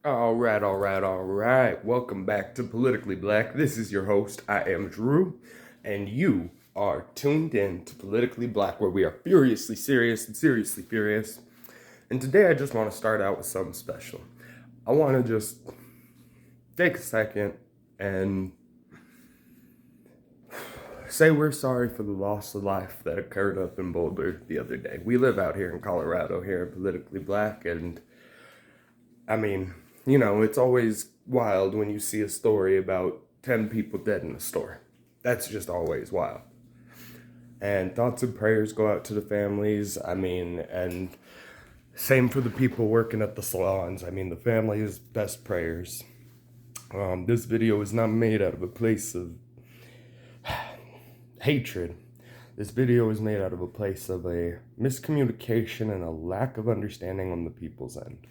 All right. Welcome back to Politically Black. This is your host. I am Drew, and you are tuned in to Politically Black, where we are furiously serious and seriously furious. And today I just want to start out with something special. I want to just take a second and say we're sorry for the loss of life that occurred up in Boulder the other day. We live out here in Colorado, here in Politically Black, and I mean, it's always wild when you see a story about 10 people dead in a store. That's just always wild. And thoughts and prayers go out to the families. And same for the people working at the salons. The family's best prayers. This video is not made out of a place of hatred. This video is made out of a place of a miscommunication and a lack of understanding on the people's end.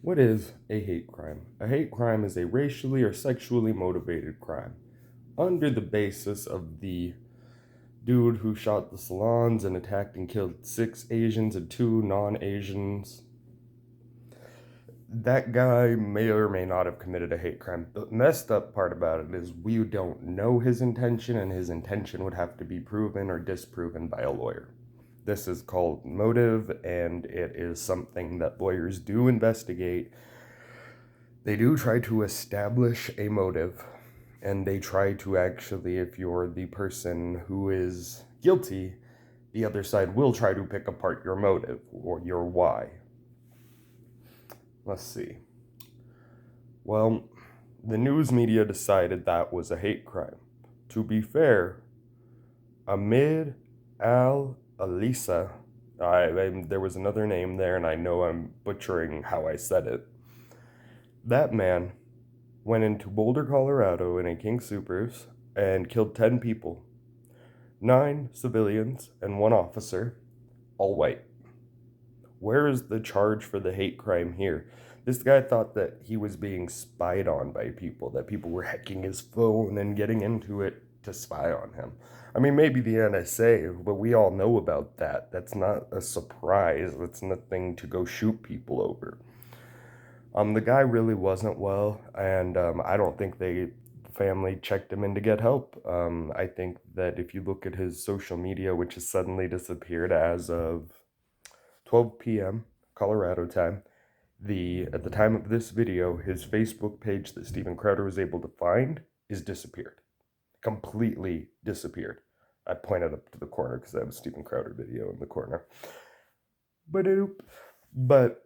What is a hate crime? A hate crime is a racially or sexually motivated crime under the basis of the dude who shot the salons and attacked and killed 6 Asians and 2 non-Asians. That guy may or may not have committed a hate crime. The messed up part about it is we don't know his intention, and his intention would have to be proven or disproven by a lawyer. This is called motive, and it is something that lawyers do investigate. They do try to establish a motive, and they try to actually, if you're the person who is guilty, the other side will try to pick apart your motive or your why. Let's see. Well, the news media decided that was a hate crime. To be fair, Ahmed Al-Alisa, there was another name there, and I know I'm butchering how I said it. That man went into Boulder, Colorado in a King Soopers and killed 10 people. 9 civilians and 1 officer, all white. Where is the charge for the hate crime here? This guy thought that he was being spied on by people, that people were hacking his phone and getting into it to spy on him. Maybe the NSA, but we all know about that. That's not a surprise. That's nothing to go shoot people over. The guy really wasn't well, and I don't think the family checked him in to get help. I think that if you look at his social media, which has suddenly disappeared as of 12 p.m. Colorado time, at the time of this video, his Facebook page that Steven Crowder was able to find is disappeared. Completely disappeared. I pointed up to the corner because I have a Steven Crowder video in the corner. But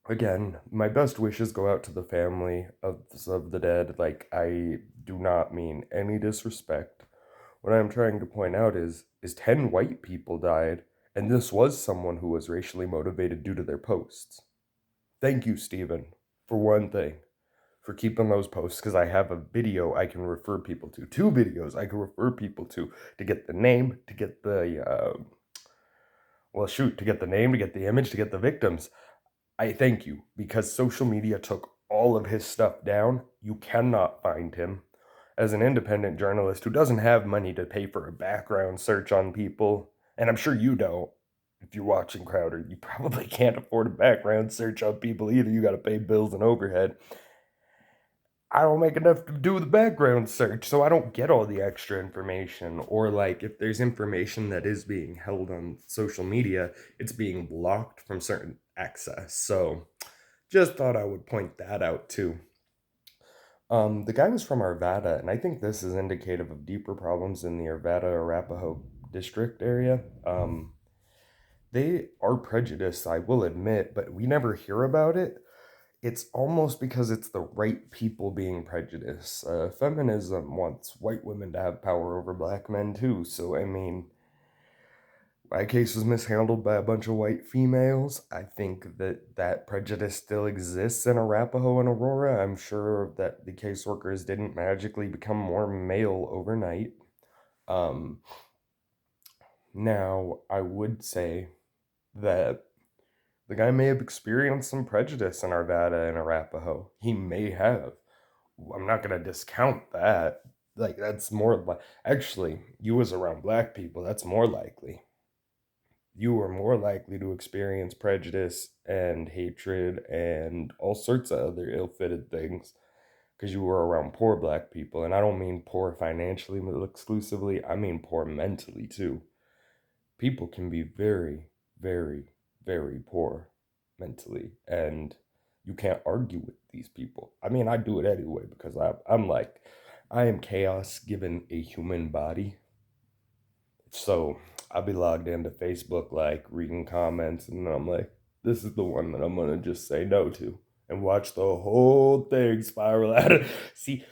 again, my best wishes go out to the family of the dead. I do not mean any disrespect. What I'm trying to point out is 10 white people died, and this was someone who was racially motivated due to their posts. Thank you, Steven, for one thing, for keeping those posts, because I have a video I can refer people to. 2 videos I can refer people to get the name, to get the, to get the name, to get the image, to get the victims. I thank you, because social media took all of his stuff down. You cannot find him. As an independent journalist who doesn't have money to pay for a background search on people, and I'm sure you don't, if you're watching Crowder, you probably can't afford a background search on people either. You got to pay bills and overhead. I don't make enough to do the background search, so I don't get all the extra information. Or, if there's information that is being held on social media, it's being blocked from certain access. So, just thought I would point that out too. The guy was from Arvada, and I think this is indicative of deeper problems in the Arvada Arapahoe district area. They are prejudiced, I will admit, but we never hear about it. It's almost because it's the right people being prejudiced. Feminism wants white women to have power over black men too, so my case was mishandled by a bunch of white females. I think that prejudice still exists in Arapahoe and Aurora. I'm sure that the caseworkers didn't magically become more male overnight. Now, I would say that the guy may have experienced some prejudice in Arvada and Arapahoe. He may have. I'm not going to discount that. That's more like, actually, you was around black people. That's more likely. you are more likely to experience prejudice and hatred and all sorts of other ill-fitted things because you were around poor black people. And I don't mean poor financially exclusively, I mean poor mentally too. People can be very, very, very poor mentally, and you can't argue with these people. I mean, I do it anyway because I'm like, I am chaos given a human body. So I'll be logged into Facebook, like reading comments, and I'm like, this is the one that I'm gonna just say no to and watch the whole thing spiral out. See,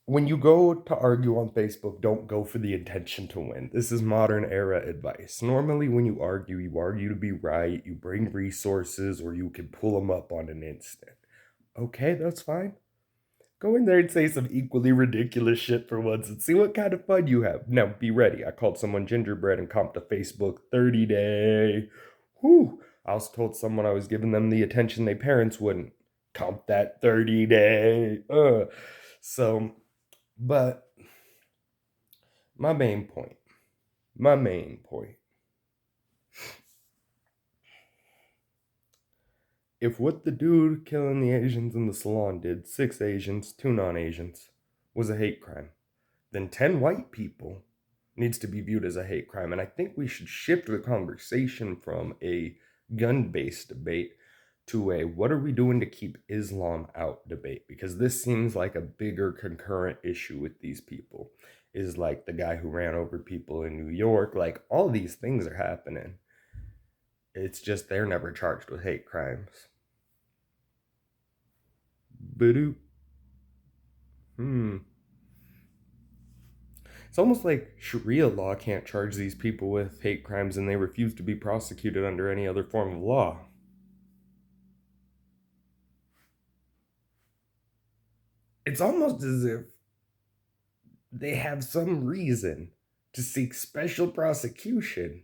when you go to argue on Facebook, don't go for the intention to win. This is modern era advice. Normally, when you argue to be right, you bring resources, or you can pull them up on an instant. Okay, that's fine. Go in there and say some equally ridiculous shit for once and see what kind of fun you have. Now, be ready. I called someone gingerbread and comped a Facebook 30 day. Whew. I also told someone I was giving them the attention their parents wouldn't. Comp that 30 day. So, but my main point, my main point. If what the dude killing the Asians in the salon did, 6 Asians, 2 non-Asians, was a hate crime, then 10 white people needs to be viewed as a hate crime. And I think we should shift the conversation from a gun-based debate to a what are we doing to keep Islam out debate, because this seems like a bigger concurrent issue with these people. Is like the guy who ran over people in New York, like all these things are happening. It's just they're never charged with hate crimes. Badoo. It's almost like Sharia law can't charge these people with hate crimes and they refuse to be prosecuted under any other form of law. It's almost as if they have some reason to seek special prosecution.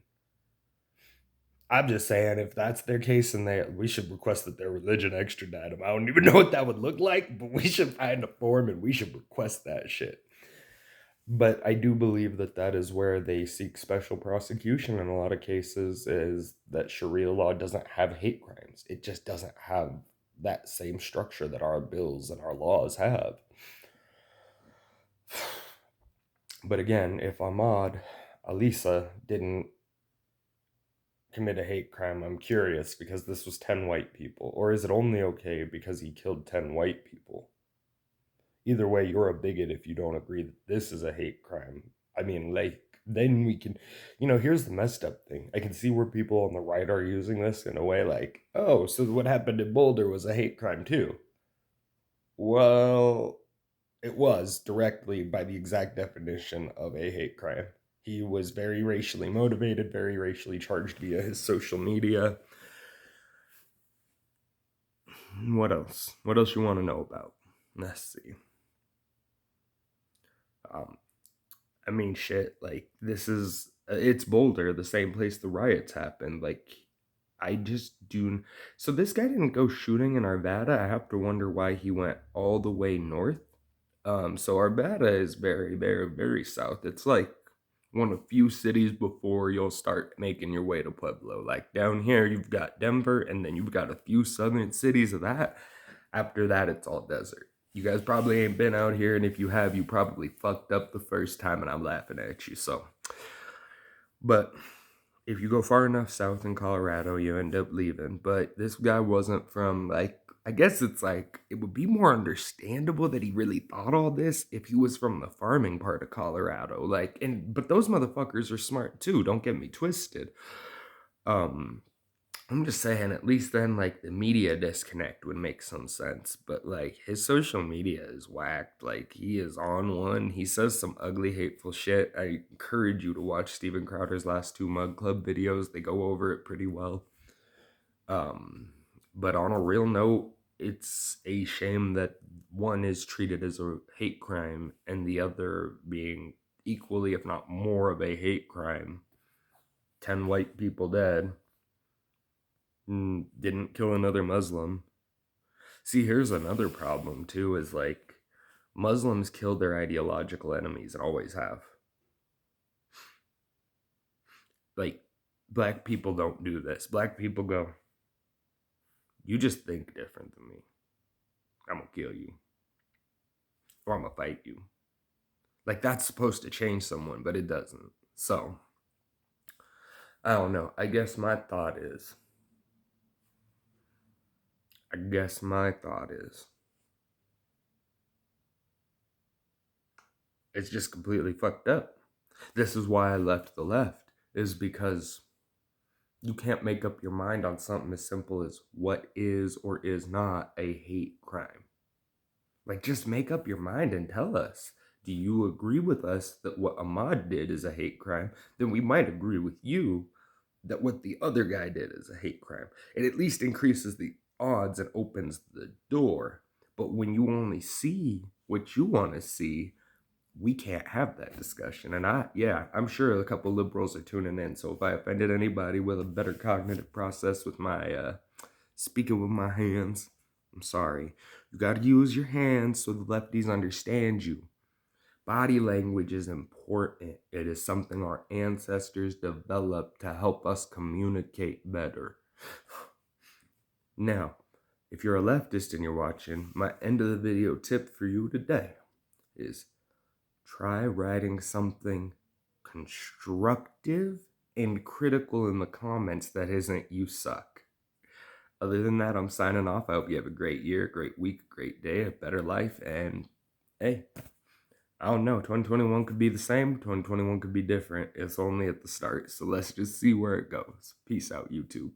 I'm just saying, if that's their case, then we should request that their religion extradite them. I don't even know what that would look like, but we should find a form and we should request that shit. But I do believe that that is where they seek special prosecution in a lot of cases, is that Sharia law doesn't have hate crimes. It just doesn't have that same structure that our bills and our laws have. But again, if Ahmad Alisa didn't commit a hate crime, I'm curious, because this was 10 white people. Or is it only okay because he killed 10 white people? Either way, you're a bigot if you don't agree that this is a hate crime. I mean, like, then we can, here's the messed up thing. I can see where people on the right are using this in a way like, oh, so what happened in Boulder was a hate crime too. Well, it was directly by the exact definition of a hate crime. He was very racially motivated, very racially charged via his social media. What else? What else you want to know about? Let's see. I mean, shit, like, it's Boulder, the same place the riots happened. Like, I just do. So this guy didn't go shooting in Arvada. I have to wonder why he went all the way north. So Arvada is very, very, very south. It's like one of few cities before you'll start making your way to Pueblo. Like down here, you've got Denver, and then you've got a few southern cities of that. After that, it's all desert. You guys probably ain't been out here, and if you have, you probably fucked up the first time, and I'm laughing at you. So, but if you go far enough south in Colorado, you end up leaving. But this guy wasn't from, like, I guess it's like, it would be more understandable that he really thought all this if he was from the farming part of Colorado. Like, but those motherfuckers are smart too, don't get me twisted. I'm just saying, at least then, like, the media disconnect would make some sense. But, like, his social media is whacked. Like, he is on one. He says some ugly, hateful shit. I encourage you to watch Steven Crowder's last 2 Mug Club videos. They go over it pretty well. But on a real note, it's a shame that one is treated as a hate crime and the other being equally, if not more, of a hate crime. 10 white people dead. Didn't kill another Muslim. See, here's another problem too, is like, Muslims kill their ideological enemies and always have. Like, Black people don't do this. Black people go, you just think different than me. I'm gonna kill you. Or I'm gonna fight you. Like, that's supposed to change someone, but it doesn't. So, I don't know. I guess my thought is, it's just completely fucked up. This is why I left the left, is because you can't make up your mind on something as simple as what is or is not a hate crime. Like, just make up your mind and tell us. Do you agree with us that what Ahmad did is a hate crime? Then we might agree with you that what the other guy did is a hate crime. It at least increases the odds and opens the door. But when you only see what you want to see, we can't have that discussion. And I'm sure a couple liberals are tuning in. So if I offended anybody with a better cognitive process with my speaking with my hands, I'm sorry. You got to use your hands so the lefties understand you. Body language is important. It is something our ancestors developed to help us communicate better. Now, if you're a leftist and you're watching, my end of the video tip for you today is try writing something constructive and critical in the comments that isn't "you suck." Other than that, I'm signing off. I hope you have a great year, great week, great day, a better life, and hey, I don't know, 2021 could be the same, 2021 could be different. It's only at the start, so let's just see where it goes. Peace out, YouTube.